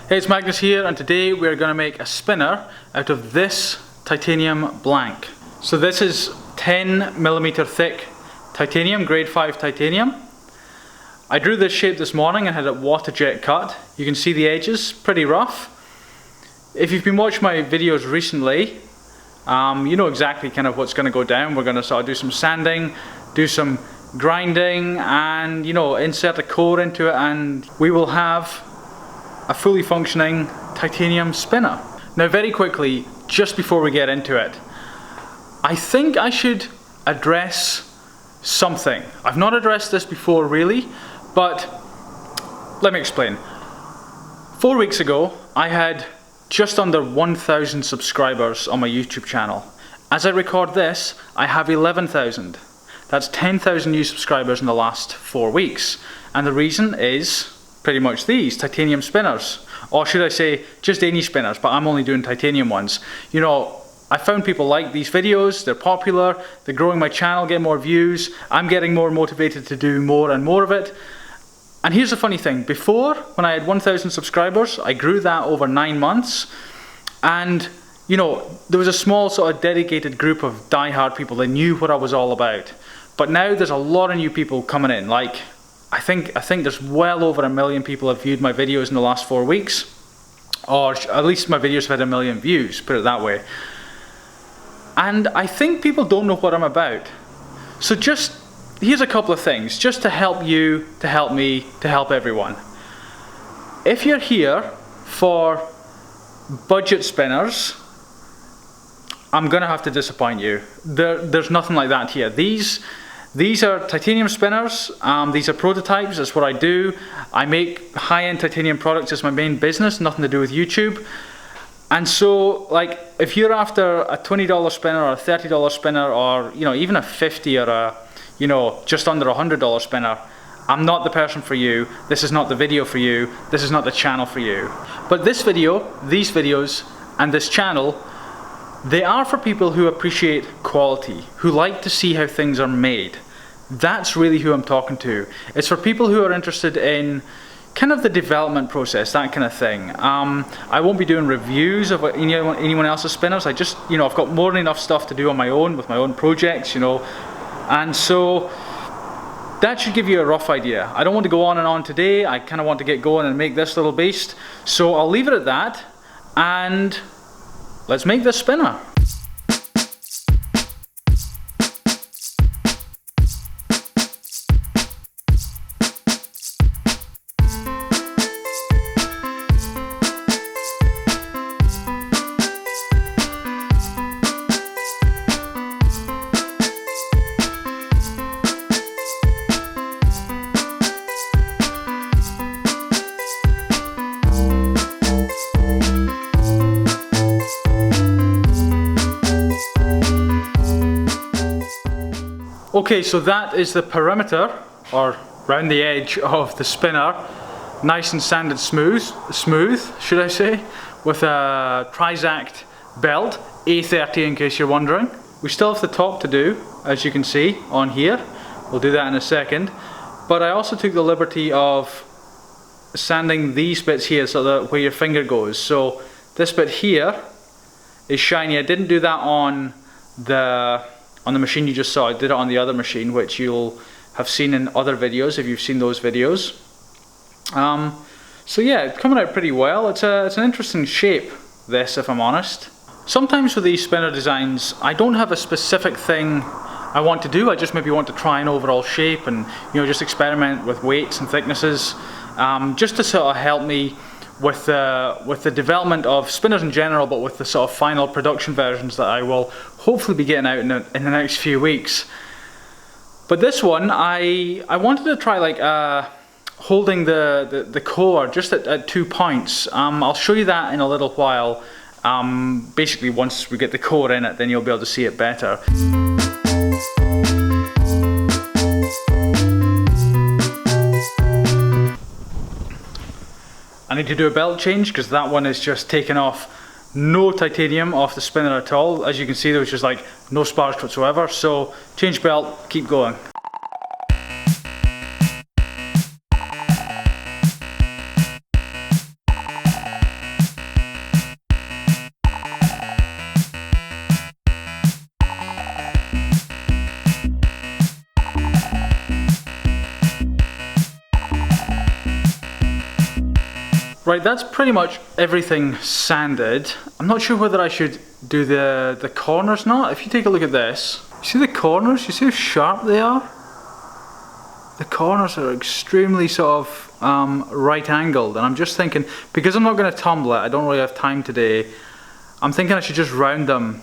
Hey, it's Magnus here, and today we're going to make a spinner out of this titanium blank. So this is 10mm thick titanium, grade 5 titanium. I drew this shape this morning and had it water jet cut. You can see the edges, pretty rough. If you've been watching my videos recently, you know exactly kind of what's going to go down. We're going to sort of do some sanding, do some grinding, and insert a core into it, and we will have a fully functioning titanium spinner. Now, very quickly, just before we get into it, I think I should address something. I've not addressed this before really, but let me explain. 4 weeks ago, I had just under 1,000 subscribers on my YouTube channel. As I record this, I have 11,000. That's 10,000 new subscribers in the last 4 weeks. And the reason is pretty much these titanium spinners, or should I say just any spinners, but I'm only doing titanium ones. I found people like these videos, they're popular, they're growing my channel, getting more views, I'm getting more motivated to do more and more of it. And here's the funny thing, before, when I had 1,000 subscribers, I grew that over 9 months, and there was a small sort of dedicated group of die-hard people that knew what I was all about. But now there's a lot of new people coming in. Like, I think there's well over 1 million people have viewed my videos in the last 4 weeks, or at least my videos have had 1 million views, put it that way. And I think people don't know what I'm about. So here's a couple of things, just to help you, to help me, to help everyone. If you're here for budget spinners, I'm gonna have to disappoint you. There's nothing like that here. These are titanium spinners, these are prototypes, that's what I do. I make high-end titanium products as my main business, nothing to do with YouTube. And so, like, if you're after a $20 spinner or a $30 spinner, or even a $50 or a just under $100 spinner, I'm not the person for you. This is not the video for you. This is not the channel for you. But this video, these videos, and this channel, they are for people who appreciate quality, who like to see how things are made. That's really who I'm talking to. It's for people who are interested in kind of the development process, that kind of thing. I won't be doing reviews of anyone else's spinners. I just, I've got more than enough stuff to do on my own, with my own projects, And so that should give you a rough idea. I don't want to go on and on today. I kind of want to get going and make this little beast. So I'll leave it at that, and let's make this spinner. Okay, so that is the perimeter, or round the edge of the spinner, nice and sanded smooth, should I say, with a Trizact belt, A30 in case you're wondering. We still have the top to do, as you can see on here. We'll do that in a second. But I also took the liberty of sanding these bits here, so that where your finger goes. So this bit here is shiny. I didn't do that on the machine you just saw. I did it on the other machine, which you'll have seen in other videos if you've seen those videos. So yeah, it's coming out pretty well. It's an interesting shape, this, if I'm honest. Sometimes with these spinner designs, I don't have a specific thing I want to do. I just maybe want to try an overall shape and just experiment with weights and thicknesses, just to sort of help me with the development of spinners in general, but with the sort of final production versions that I will hopefully be getting out in the next few weeks. But this one, I wanted to try like holding the core just at 2 points. I'll show you that in a little while. Basically, once we get the core in it, then you'll be able to see it better. I need to do a belt change because that one is just taken off. No titanium off the spinner at all. As you can see, there was just like no sparks whatsoever. So change belt, keep going. Right, that's pretty much everything sanded. I'm not sure whether I should do the corners not. If you take a look at this, you see the corners? You see how sharp they are? The corners are extremely sort of right angled, and I'm just thinking, because I'm not going to tumble it, I don't really have time today, I'm thinking I should just round them,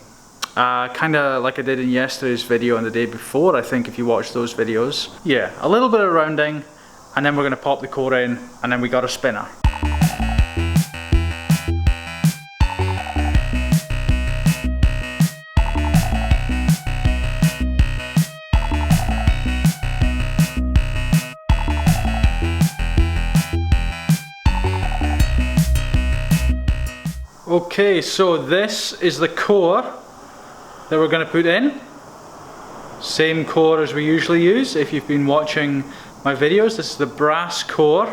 kind of like I did in yesterday's video and the day before, I think, if you watch those videos. Yeah, a little bit of rounding, and then we're going to pop the core in, and then we got a spinner. Okay, so this is the core that we're going to put in. Same core as we usually use. If you've been watching my videos, this is the brass core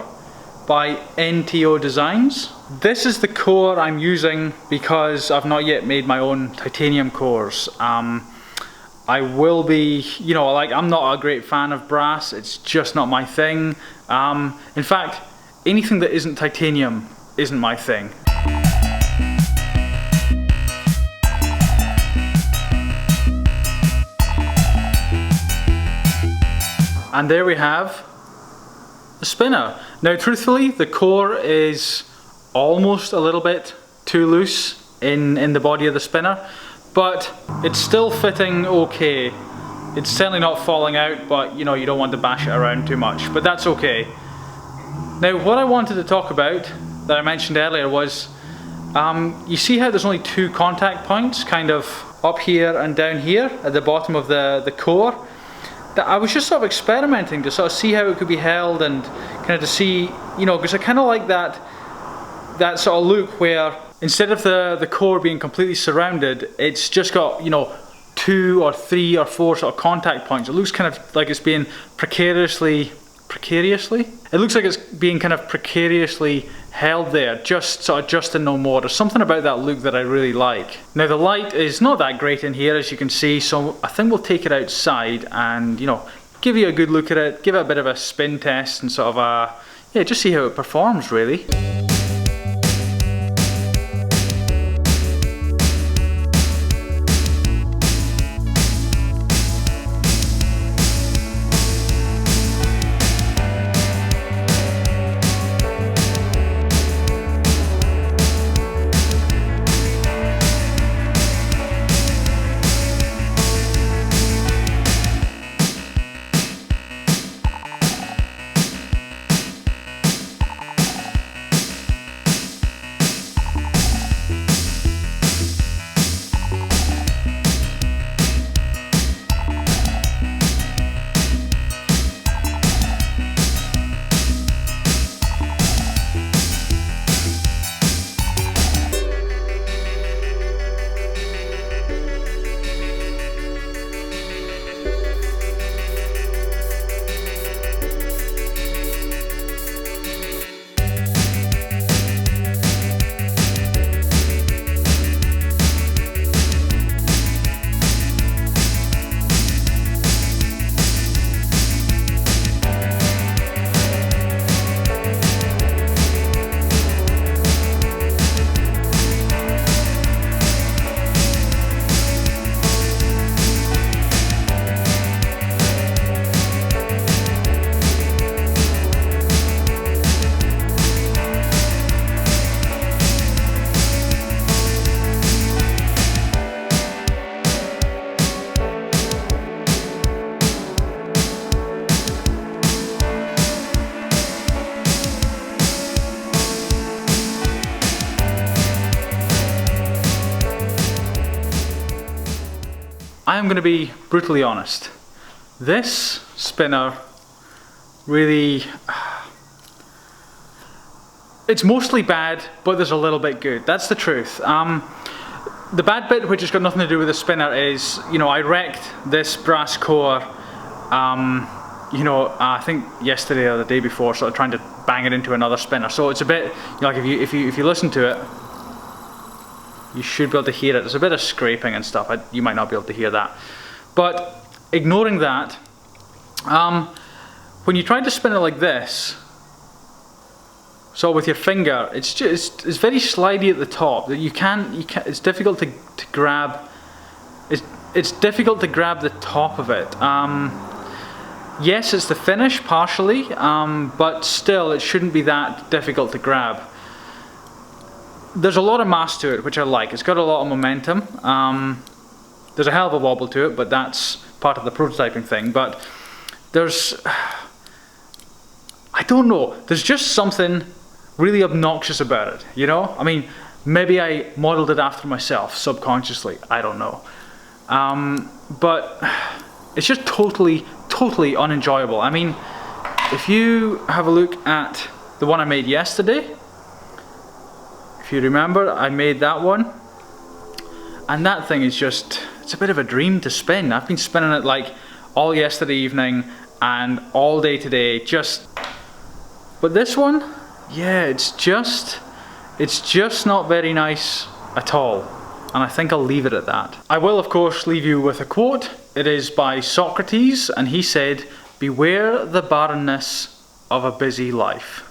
by NTO Designs. This is the core I'm using because I've not yet made my own titanium cores. I will be, you know, like, I'm not a great fan of brass, it's just not my thing. In fact, anything that isn't titanium isn't my thing. And there we have the spinner. Now truthfully, the core is almost a little bit too loose in the body of the spinner, but it's still fitting okay. It's certainly not falling out, but you know, you don't want to bash it around too much, but that's okay. Now what I wanted to talk about that I mentioned earlier was, you see how there's only two contact points, kind of up here and down here at the bottom of the core? That I was just sort of experimenting to sort of see how it could be held, and kind of to see, you know, because I kind of like that sort of look where instead of the core being completely surrounded, it's just got, you know, 2 or 3 or 4 sort of contact points. It looks kind of like it's being precariously? It looks like it's being kind of precariously held there, just and no more. There's something about that look that I really like. Now the light is not that great in here, as you can see, so I think we'll take it outside and, you know, give you a good look at it, give it a bit of a spin test and sort of, yeah, just see how it performs really. I am going to be brutally honest. This spinner really, it's mostly bad, but there's a little bit good. That's the truth. The bad bit, which has got nothing to do with the spinner, is, you know, I wrecked this brass core, you know, I think yesterday or the day before, sort of trying to bang it into another spinner. So it's a bit, you know, like if you listen to it, you should be able to hear it. There's a bit of scraping and stuff. You might not be able to hear that. But ignoring that, when you try to spin it like this, So with your finger, it's very slidey at the top. That you can't. It's difficult to grab. It's difficult to grab the top of it. Yes, it's the finish partially, but still, it shouldn't be that difficult to grab. There's a lot of mass to it, which I like. It's got a lot of momentum. There's a hell of a wobble to it, but that's part of the prototyping thing. But there's, I don't know, there's just something really obnoxious about it, you know? I mean, maybe I modeled it after myself subconsciously, I don't know. But it's just totally unenjoyable. I mean, if you have a look at the one I made yesterday, if you remember, I made that one, and that thing is just, it's a bit of a dream to spin. I've been spinning it like all yesterday evening and all day today, but this one, yeah, it's just not very nice at all. And I think I'll leave it at that. I will, of course, leave you with a quote. It is by Socrates, and he said, "Beware the barrenness of a busy life."